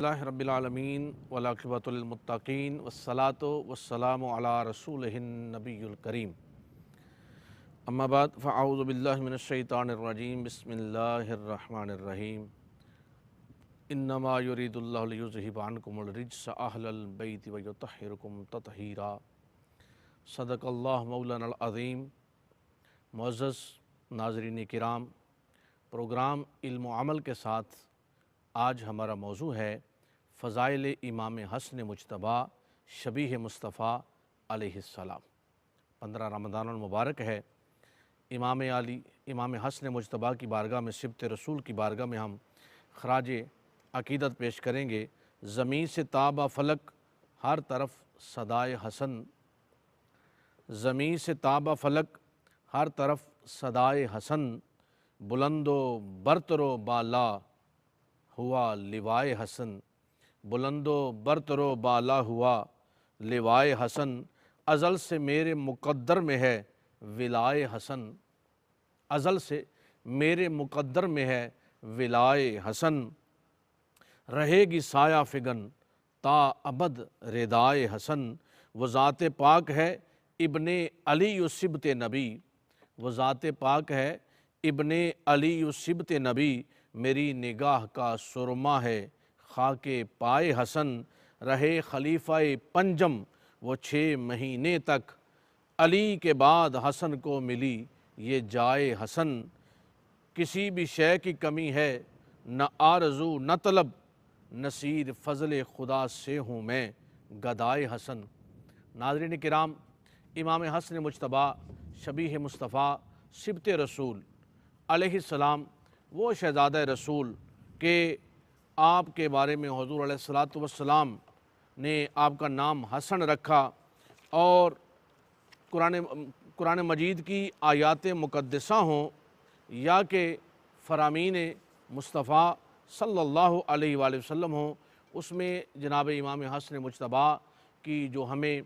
اللہ رب العالمین والعاقبۃ للمتقین والصلاۃ والسلام علی رسولہ النبی الکریم اما بعد فاعوذ باللہ من الشیطان الرجیم بسم اللہ الرحمن الرحیم انما یرید اللہ لیذہب عنکم الرجس اہل البیت ویطہرکم تطہیرا۔ صدق اللہ مولانا العظیم۔ معزز ناظرین کرام، پروگرام علم و عمل کے ساتھ آج ہمارا موضوع ہے فضائل امام حسن مجتبیٰ شبیہ مصطفیٰ علیہ السلام۔ 15 رمضان المبارک ہے۔ امام علی امام حسن مجتبیٰ کی بارگاہ میں، سبط رسول کی بارگاہ میں ہم خراج عقیدت پیش کریں گے۔ زمین سے تابہ فلک ہر طرف صدائے حسن، زمین سے تابہ فلک ہر طرف صدائے حسن، بلند و برتر و بالا ہوا لوائے حسن، بلند و برتر و بالا ہوا لوائے حسن، ازل سے میرے مقدر میں ہے ولائے حسن، ازل سے میرے مقدر میں ہے ولائے حسن، رہے گی سایہ فگن تا ابد ردائے حسن، وہ ذات پاک ہے ابن علی و سبط نبی، وہ ذات پاک ہے ابن علی و سبط نبی، میری نگاہ کا سرما ہے خاک پائے حسن، رہے خلیفہ پنجم وہ 6 مہینے تک، علی کے بعد حسن کو ملی یہ جائے حسن، کسی بھی شے کی کمی ہے نہ آرزو نہ طلب، نصیر فضل خدا سے ہوں میں گدائے حسن۔ ناظرین کرام، امام حسن مجتبیٰ شبیہ مصطفیٰ سبط رسول علیہ السلام وہ شہزادہ رسول کہ آپ کے بارے میں حضور علیہ السلام نے آپ کا نام حسن رکھا، اور قرآن مجید کی آیات مقدسہ ہوں یا کہ فرامین مصطفیٰ صلی اللہ علیہ وآلہ وسلم ہوں، اس میں جناب امام حسن مجتبیٰ کی جو ہمیں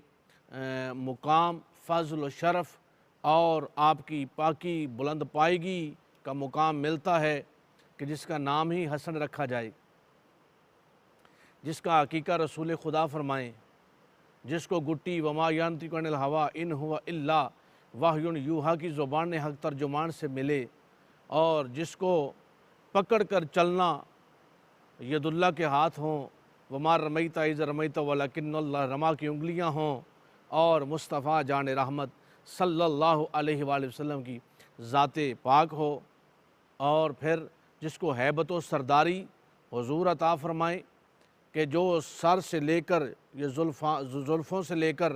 مقام، فضل و شرف اور آپ کی پاکی بلند پائیگی کا مقام ملتا ہے کہ جس کا نام ہی حسن رکھا جائے، جس کا عقیقہ رسول خدا فرمائیں، جس کو گٹی وما ینطق عن الہویٰ ان ہوا الا وحی یوحیٰ کی زبان حق ترجمان سے ملے، اور جس کو پکڑ کر چلنا ید اللہ کے ہاتھ ہوں، وما رمیت اذ رمیت ولکن اللہ رما کی انگلیاں ہوں، اور مصطفیٰ جان رحمت صلی اللہ علیہ وآلہ وسلم کی ذات پاک ہو، اور پھر جس کو ہیبت و سرداری حضور عطا فرمائیں کہ جو سر سے لے کر یہ زلفوں سے لے کر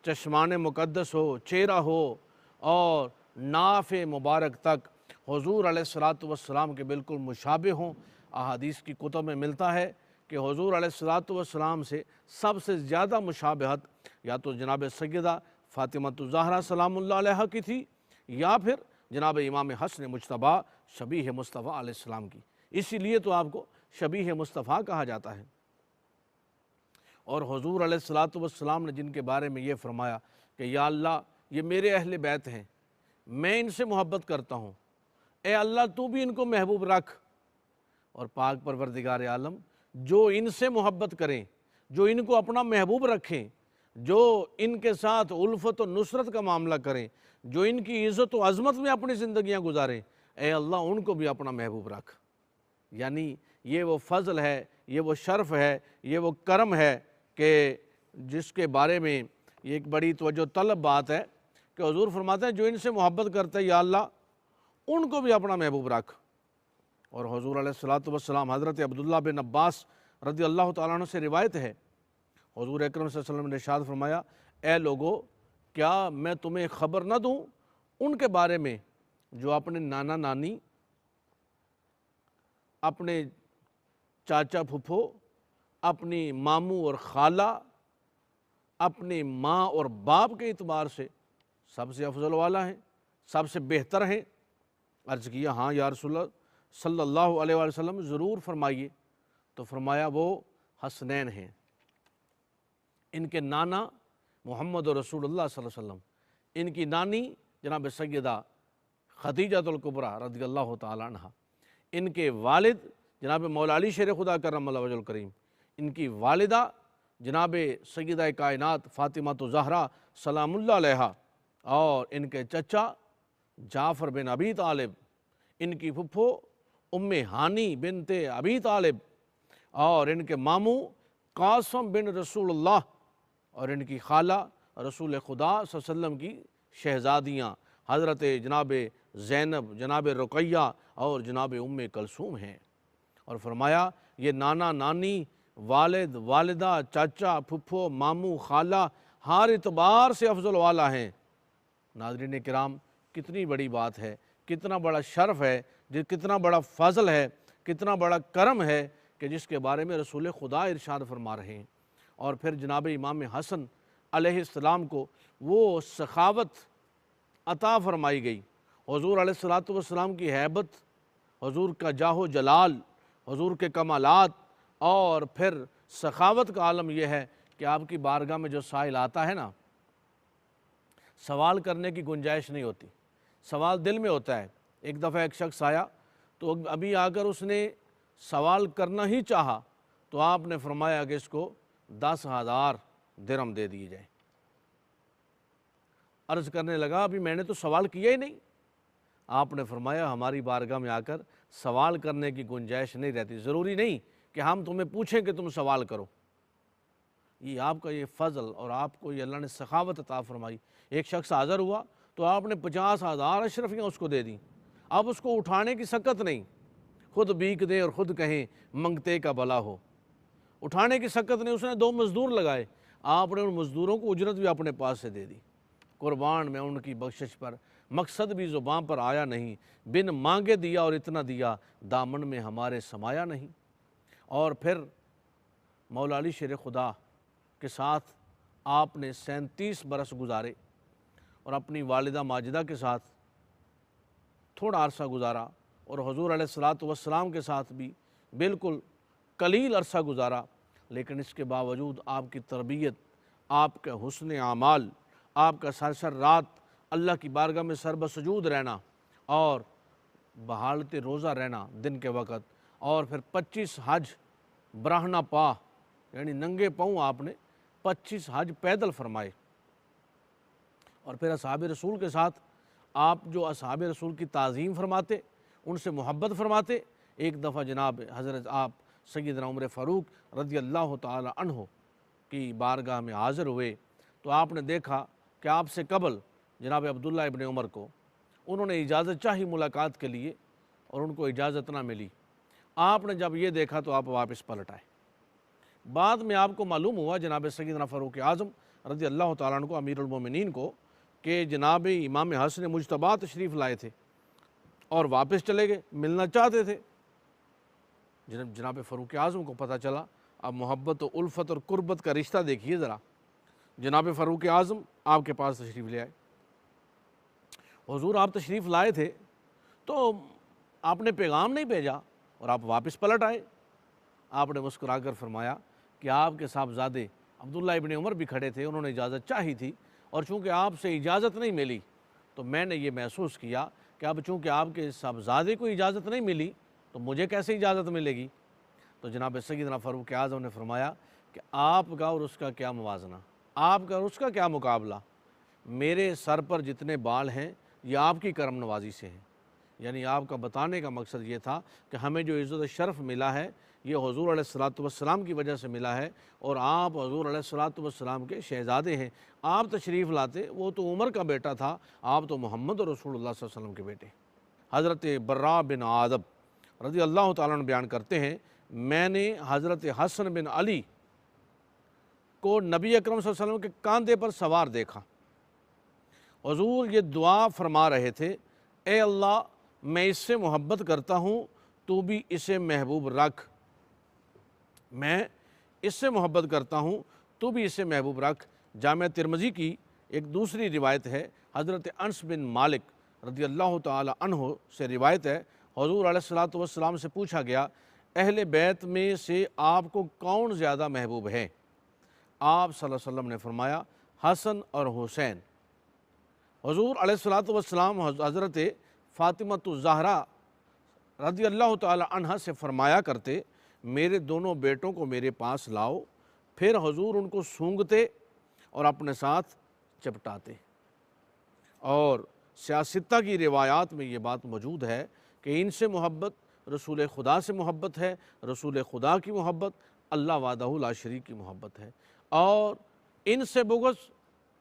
چشمان مقدس ہو، چہرہ ہو، اور ناف مبارک تک حضور علیہ السلام کے بالکل مشابہ ہوں۔ احادیث کی کتب میں ملتا ہے کہ حضور علیہ السلام سے سب سے زیادہ مشابہت یا تو جناب سیدہ فاطمہ الزہرا سلام اللہ علیہا کی تھی، یا پھر جناب امام حسن مجتبیٰ شبیہ مصطفیٰ علیہ السلام کی، اسی لیے تو آپ کو شبیہ مصطفیٰ کہا جاتا ہے۔ اور حضور علیہ السلام نے جن کے بارے میں یہ فرمایا کہ یا اللہ یہ میرے اہل بیت ہیں، میں ان سے محبت کرتا ہوں، اے اللہ تو بھی ان کو محبوب رکھ، اور پاک پروردگار عالم جو ان سے محبت کریں، جو ان کو اپنا محبوب رکھیں، جو ان کے ساتھ الفت و نصرت کا معاملہ کریں، جو ان کی عزت و عظمت میں اپنی زندگیاں گزاریں، اے اللہ ان کو بھی اپنا محبوب رکھ۔ یعنی یہ وہ فضل ہے، یہ وہ شرف ہے، یہ وہ کرم ہے کہ جس کے بارے میں یہ ایک بڑی توجہ طلب بات ہے کہ حضور فرماتے ہیں جو ان سے محبت کرتے ہیں یا اللہ ان کو بھی اپنا محبوب رکھ۔ اور حضور علیہ السلام حضرت عبداللہ بن عباس رضی اللہ تعالیٰ عنہ سے روایت ہے، حضور اکرم صلی اللہ علیہ وسلم نے ارشاد فرمایا، اے لوگو کیا میں تمہیں خبر نہ دوں ان کے بارے میں جو اپنے نانا نانی، اپنے چاچا پھپھو، اپنی ماموں اور خالہ، اپنی ماں اور باپ کے اعتبار سے سب سے افضل والا ہیں، سب سے بہتر ہیں؟ عرض کیا ہاں یا رسول اللہ صلی اللہ علیہ وآلہ وسلم ضرور فرمائیے، تو فرمایا وہ حسنین ہیں، ان کے نانا محمد رسول اللہ صلی اللہ علیہ وسلم، ان کی نانی جناب سیدہ خدیجہ الکبریٰ رضی اللہ تعالیٰ عنہ، ان کے والد جناب مولا علی شیر خدا کرم اللہ وجہ الکریم، ان کی والدہ جناب سیدہ کائنات فاطمہ الزہرا سلام اللہ علیہا، اور ان کے چچا جعفر بن ابی طالب، ان کی پھپھو ام ہانی بنت ابی طالب، اور ان کے ماموں قاسم بن رسول اللہ، اور ان کی خالہ رسول خدا صلی اللہ علیہ وسلم کی شہزادیاں حضرت جناب زینب، جناب رقیہ اور جناب ام کلثوم ہیں۔ اور فرمایا یہ نانا نانی، والد والدہ، چاچا پھپھو، ماموں خالہ ہر اعتبار سے افضل والا ہیں۔ ناظرین کرام، کتنی بڑی بات ہے، کتنا بڑا شرف ہے، کتنا بڑا فضل ہے، کتنا بڑا کرم ہے کہ جس کے بارے میں رسول خدا ارشاد فرما رہے ہیں۔ اور پھر جناب امام حسن علیہ السلام کو وہ سخاوت عطا فرمائی گئی، حضور علیہ السلام کی ہیبت، حضور کا جاہ و جلال، حضور کے کمالات، اور پھر سخاوت کا عالم یہ ہے کہ آپ کی بارگاہ میں جو سائل آتا ہے نا، سوال کرنے کی گنجائش نہیں ہوتی، سوال دل میں ہوتا ہے۔ ایک دفعہ ایک شخص آیا تو ابھی آ کر اس نے سوال کرنا ہی چاہا تو آپ نے فرمایا کہ اس کو 10,000 درہم دے دیے جائیں۔ عرض کرنے لگا ابھی میں نے تو سوال کیا ہی نہیں۔ آپ نے فرمایا ہماری بارگاہ میں آ کر سوال کرنے کی گنجائش نہیں رہتی، ضروری نہیں کہ ہم تمہیں پوچھیں کہ تم سوال کرو۔ یہ آپ کا یہ فضل اور آپ کو یہ اللہ نے سخاوت عطا فرمائی۔ ایک شخص حاضر ہوا تو آپ نے 50,000 اشرفیاں اس کو دے دیں، اب اس کو اٹھانے کی سکت نہیں، خود بھیک دے اور خود کہیں منگتے کا بھلا ہو، اٹھانے کی سکت نہیں۔ اس نے 2 مزدور لگائے، آپ نے ان مزدوروں کو اجرت بھی اپنے پاس سے دے دی۔ قربان میں ان کی بخشش پر، مقصد بھی زبان پر آیا نہیں، بن مانگے دیا اور اتنا دیا، دامن میں ہمارے سمایا نہیں۔ اور پھر مولا علی شیر خدا کے ساتھ آپ نے 37 برس گزارے، اور اپنی والدہ ماجدہ کے ساتھ تھوڑا عرصہ گزارا، اور حضور علیہ السلام کے ساتھ بھی بالکل قلیل عرصہ گزارا، لیکن اس کے باوجود آپ کی تربیت، آپ کا حسن اعمال، آپ کا سر رات اللہ کی بارگاہ میں سر بسجود رہنا، اور بحالت روزہ رہنا دن کے وقت، اور پھر 25 حج براہنہ پا، یعنی ننگے پاؤں آپ نے 25 حج پیدل فرمائے۔ اور پھر اصحاب رسول کے ساتھ آپ جو اصحاب رسول کی تعظیم فرماتے، ان سے محبت فرماتے۔ ایک دفعہ جناب حضرت آپ سیدنا عمر فاروق رضی اللہ تعالی عنہ کی بارگاہ میں حاضر ہوئے تو آپ نے دیکھا کہ آپ سے قبل جناب عبداللہ ابن عمر کو انہوں نے اجازت چاہی ملاقات کے لیے، اور ان کو اجازت نہ ملی۔ آپ نے جب یہ دیکھا تو آپ واپس پلٹ آئے۔ بعد میں آپ کو معلوم ہوا جناب سیدنا فاروق اعظم رضی اللہ تعالیٰ عنہ کو، امیر المومنین کو، کہ جناب امام حسن مجتبیٰ تشریف لائے تھے اور واپس چلے گئے، ملنا چاہتے تھے۔ جناب فاروق اعظم کو پتہ چلا، اب محبت و الفت اور قربت کا رشتہ دیکھیے ذرا۔ جناب فاروق اعظم آپ کے پاس تشریف لے آئے۔ حضور آپ تشریف لائے تھے تو آپ نے پیغام نہیں بھیجا اور آپ واپس پلٹ آئے۔ آپ نے مسکرا کر فرمایا کہ آپ کے صاحبزادے عبداللہ ابن عمر بھی کھڑے تھے، انہوں نے اجازت چاہی تھی، اور چونکہ آپ سے اجازت نہیں ملی تو میں نے یہ محسوس کیا کہ اب چونکہ آپ کے صاحبزادے کو اجازت نہیں ملی تو مجھے کیسے اجازت ملے گی؟ تو جناب سیدنا فاروق اعظم نے فرمایا کہ آپ کا اور اس کا کیا موازنہ، آپ کا اور اس کا کیا مقابلہ، میرے سر پر جتنے بال ہیں یہ آپ کی کرم نوازی سے ہیں۔ یعنی آپ کا بتانے کا مقصد یہ تھا کہ ہمیں جو عزت و شرف ملا ہے یہ حضور علیہ السلام کی وجہ سے ملا ہے، اور آپ حضور علیہ السلام کے شہزادے ہیں۔ آپ تشریف لاتے، وہ تو عمر کا بیٹا تھا، آپ تو محمد رسول اللہ صلی اللہ علیہ وسلم کے بیٹے۔ حضرت براء بن عازب رضی اللہ تعالیٰ عنہ بیان کرتے ہیں، میں نے حضرت حسن بن علی کو نبی اکرم صلی اللہ علیہ وسلم کے کاندھے پر سوار دیکھا۔ حضور یہ دعا فرما رہے تھے، اے اللہ میں اس سے محبت کرتا ہوں، تو بھی اسے محبوب رکھ، میں اس سے محبت کرتا ہوں، تو بھی اسے محبوب رکھ۔ جامع ترمذی کی ایک دوسری روایت ہے، حضرت انس بن مالک رضی اللہ تعالی عنہ سے روایت ہے، حضور علیہ السلام سے پوچھا گیا اہل بیت میں سے آپ کو کون زیادہ محبوب ہے؟ آپ صلی اللہ علیہ وسلم نے فرمایا حسن اور حسین۔ حضور علیہ السلام حضرت فاطمہ الزہرا رضی اللہ تعالی عنہ سے فرمایا کرتے، میرے دونوں بیٹوں کو میرے پاس لاؤ۔ پھر حضور ان کو سونگھتے اور اپنے ساتھ چپٹاتے۔ اور سیاستہ کی روایات میں یہ بات موجود ہے کہ ان سے محبت رسول خدا سے محبت ہے، رسول خدا کی محبت اللہ وحدہ لا شریک کی محبت ہے، اور ان سے بغض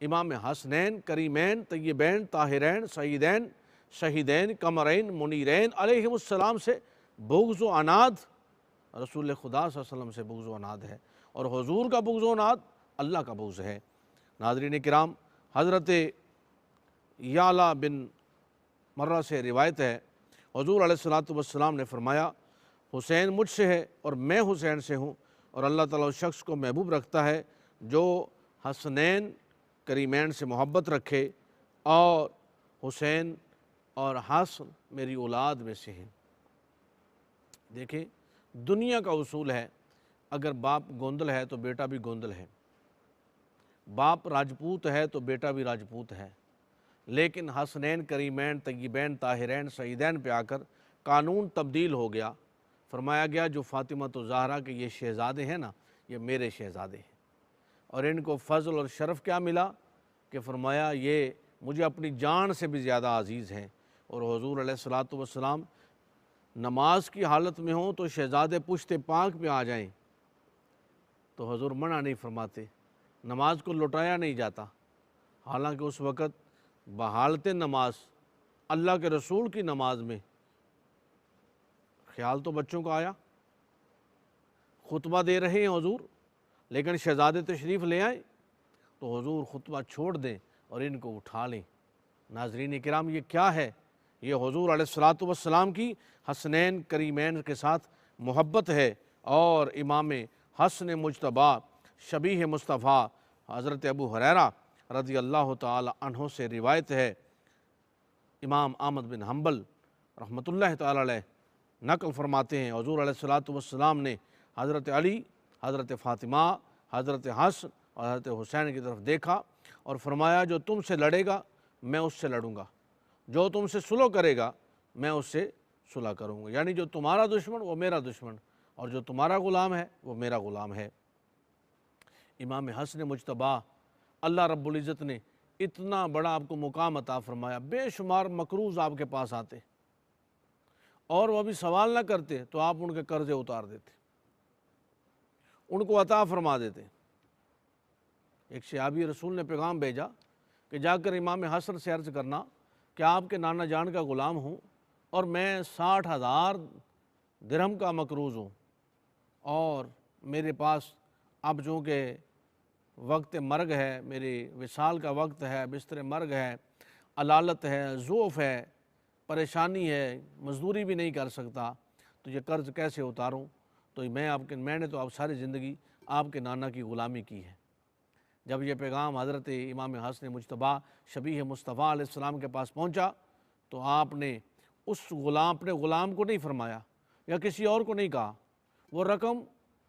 امام حسنین کریمین طیبین طاہرین سیدین شہیدین قمرین منیرین علیہم السلام سے بغض و عناد رسول خدا صلی اللہ علیہ وسلم سے بغض و عناد ہے، اور حضور کا بغض و عناد اللہ کا بغض ہے۔ ناظرین کرام، حضرت یعلا بن مرہ سے روایت ہے، حضور علیہ السلام نے فرمایا حسین مجھ سے ہے اور میں حسین سے ہوں، اور اللہ تعالیٰ اس شخص کو محبوب رکھتا ہے جو حسنین کریمین سے محبت رکھے، اور حسین اور حسن میری اولاد میں سے ہیں۔ دیکھیں، دنیا کا اصول ہے اگر باپ گوندل ہے تو بیٹا بھی گوندل ہے، باپ راجپوت ہے تو بیٹا بھی راجپوت ہے، لیکن حسنین کریمین طیبین طاہرین سیدین پہ آ کر قانون تبدیل ہو گیا۔ فرمایا گیا جو فاطمہ زہرا کے یہ شہزادے ہیں نا، یہ میرے شہزادے ہیں، اور ان کو فضل اور شرف کیا ملا کہ فرمایا یہ مجھے اپنی جان سے بھی زیادہ عزیز ہیں۔ اور حضور علیہ السلام نماز کی حالت میں ہوں تو شہزادے پشت پاک پہ آ جائیں تو حضور منع نہیں فرماتے، نماز کو لٹایا نہیں جاتا، حالانکہ اس وقت بحالت نماز اللہ کے رسول کی نماز میں خیال تو بچوں کا آیا، خطبہ دے رہے ہیں حضور، لیکن شہزادے تشریف لے آئیں تو حضور خطبہ چھوڑ دیں اور ان کو اٹھا لیں۔ ناظرین کرام، یہ کیا ہے؟ یہ حضور علیہ السلام کی حسنین کریمین کے ساتھ محبت ہے، اور امام حسن مجتبیٰ شبیہ مصطفیٰ حضرت ابو ہریرہ رضی اللہ تعالی عنہ سے روایت ہے، امام احمد بن حنبل رحمۃ اللہ تعالی علیہ نقل فرماتے ہیں حضور علیہ السلام نے حضرت علی، حضرت فاطمہ، حضرت حسن اور حضرت حسین کی طرف دیکھا اور فرمایا جو تم سے لڑے گا میں اس سے لڑوں گا، جو تم سے صلح کرے گا میں اس سے صلح کروں گا، یعنی جو تمہارا دشمن وہ میرا دشمن، اور جو تمہارا غلام ہے وہ میرا غلام ہے۔ امام حسن مجتبیٰ اللہ رب العزت نے اتنا بڑا آپ کو مقام عطا فرمایا، بے شمار مکروز آپ کے پاس آتے اور وہ بھی سوال نہ کرتے تو آپ ان کے قرضے اتار دیتے، ان کو عطا فرما دیتے۔ ایک صحابی رسول نے پیغام بھیجا کہ جا کر امام حسن سے عرض کرنا کہ آپ کے نانا جان کا غلام ہوں اور میں 60,000 درہم کا مقروض ہوں، اور میرے پاس اب چونکہ وقت مرگ ہے، میری وصال کا وقت ہے، بستر مرگ ہے، علالت ہے، ضعف ہے، پریشانی ہے، مزدوری بھی نہیں کر سکتا، تو یہ قرض کیسے اتاروں؟ تو میں نے تو اب ساری زندگی آپ کے نانا کی غلامی کی ہے۔ جب یہ پیغام حضرت امام حسن مجتبیٰ شبیہ مصطفیٰ علیہ السلام کے پاس پہنچا تو آپ نے اپنے غلام کو نہیں فرمایا یا کسی اور کو نہیں کہا، وہ رقم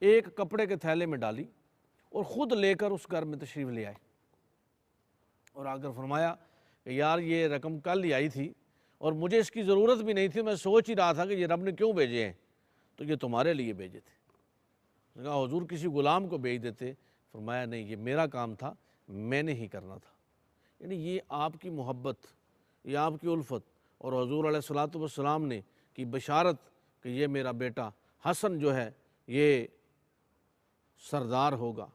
ایک کپڑے کے تھیلے میں ڈالی اور خود لے کر اس گھر میں تشریف لے آئے، اور آ کر فرمایا کہ یار یہ رقم کل ہی آئی تھی اور مجھے اس کی ضرورت بھی نہیں تھی، میں سوچ ہی رہا تھا کہ یہ رب نے کیوں بھیجے ہیں، تو یہ تمہارے لیے بھیجے تھے۔ کہا حضور کسی غلام کو بھیج دیتے، فرمایا نہیں، یہ میرا کام تھا، میں نے ہی کرنا تھا۔ یعنی یہ آپ کی محبت، یہ آپ کی الفت، اور حضور علیہ السلام نے کی بشارت کہ یہ میرا بیٹا حسن جو ہے یہ سردار ہوگا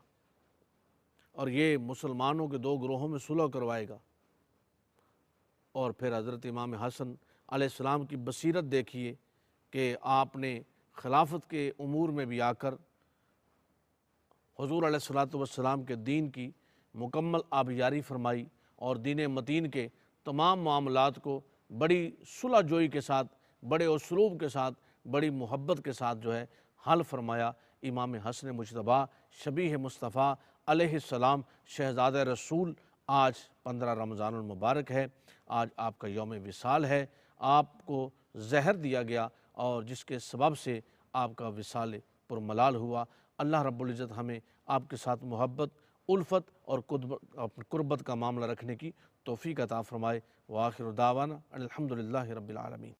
اور یہ مسلمانوں کے دو گروہوں میں صلح کروائے گا، اور پھر حضرت امام حسن علیہ السلام کی بصیرت دیکھیے کہ آپ نے خلافت کے امور میں بھی آ کر حضور علیہ السلام کے دین کی مکمل آبیاری فرمائی، اور دین متین کے تمام معاملات کو بڑی صلح جوئی کے ساتھ، بڑے اسلوب کے ساتھ، بڑی محبت کے ساتھ جو ہے حل فرمایا۔ امام حسن مجتبیٰ شبیہ مصطفیٰ علیہ السلام شہزادہ رسول، آج 15 رمضان المبارک ہے، آج آپ کا یوم وصال ہے، آپ کو زہر دیا گیا اور جس کے سبب سے آپ کا وصال پرملال ہوا۔ اللہ رب العزت ہمیں آپ کے ساتھ محبت، الفت اور قربت کا معاملہ رکھنے کی توفیق عطا فرمائے۔ وآخر دعوانا الحمدللہ رب العالمین۔